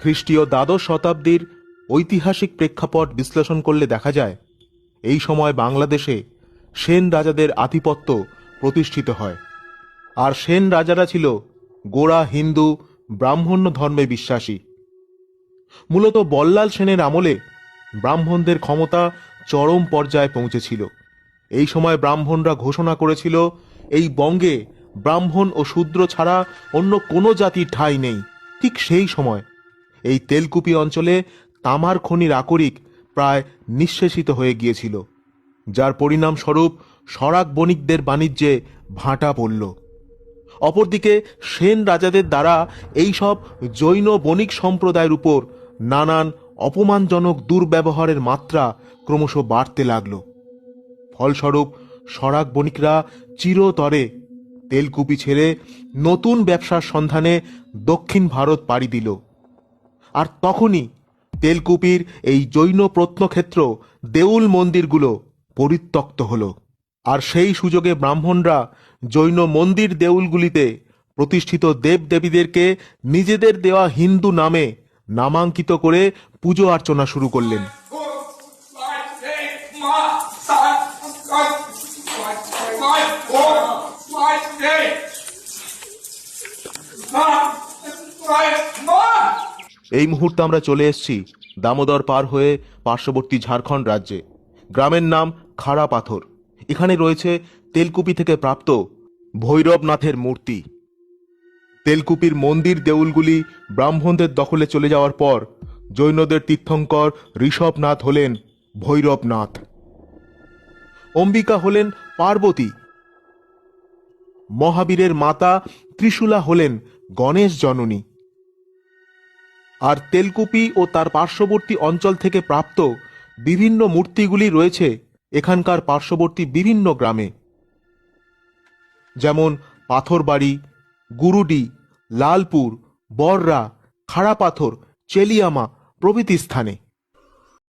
খ্রিস্টীয় দ্বাদশ শতাব্দীর ঐতিহাসিক প্রেক্ষাপট বিশ্লেষণ করলে দেখা যায় এই সময় বাংলাদেশে সেন রাজাদের আধিপত্য প্রতিষ্ঠিত হয়। আর সেন রাজারা ছিল গোঁড়া হিন্দু ব্রাহ্মণ্য ধর্মে বিশ্বাসী। মূলত বল্লাল সেনের আমলে ব্রাহ্মণদের ক্ষমতা চরম পর্যায়ে পৌঁছেছিল। এই সময় ব্রাহ্মণরা ঘোষণা করেছিল এই বঙ্গে ব্রাহ্মণ ও শূদ্র ছাড়া অন্য কোনো জাতির ঠাঁই নেই। ঠিক সেই সময় এই তেলকুপি অঞ্চলে তামার খনির আকরিক প্রায় নিঃশেষিত হয়ে গিয়েছিল, যার পরিণামস্বরূপ সরাক বণিকদের বাণিজ্যে ভাঁটা পড়ল। অপরদিকে সেন রাজাদের দ্বারা এইসব জৈন বণিক সম্প্রদায়ের উপর নানান অপমানজনক দুর্ব্যবহারের মাত্রা ক্রমশ বাড়তে লাগল। ফলস্বরূপ সরাক বণিকরা চিরতরে তেলকুপি ছেড়ে নতুন ব্যবসার সন্ধানে দক্ষিণ ভারত পাড়ি দিল। আর তখনই তেলকুপির এই জৈন প্রত্নক্ষেত্র দেউল মন্দিরগুলো পরিত্যক্ত হল। আর সেই সুযোগে ব্রাহ্মণরা জৈন মন্দির দেউলগুলিতে প্রতিষ্ঠিত দেবদেবীদেরকে নিজেদের দেওয়া হিন্দু নামে নামাঙ্কিত করে পুজো অর্চনা শুরু করলেন। এই মুহূর্তে আমরা চলে এসেছি দামোদর পার হয়ে পার্শ্ববর্তী ঝাড়খণ্ড রাজ্যে। গ্রামের নাম খাড়া পাথর। এখানে রয়েছে তেলকুপি থেকে প্রাপ্ত ভৈরবনাথের মূর্তি। তেলকুপির মন্দির দেউলগুলি ব্রাহ্মণদের দখলে চলে যাওয়ার পর জৈনদের তীর্থঙ্কর ঋষভনাথ হলেন ভৈরবনাথ, অম্বিকা হলেন পার্বতী, মহাবীরের মাতা ত্রিশূলা হলেন গণেশ জননী। আর তেলকুপি ও তার পার্শ্ববর্তী অঞ্চল থেকে প্রাপ্ত বিভিন্ন মূর্তিগুলি রয়েছে এখানকার পার্শ্ববর্তী বিভিন্ন গ্রামে, যেমন পাথরবাড়ি, গুরুডি, লালপুর, বররা, খাড়াপাথর, চেলিয়ামা প্রভৃতি স্থানে।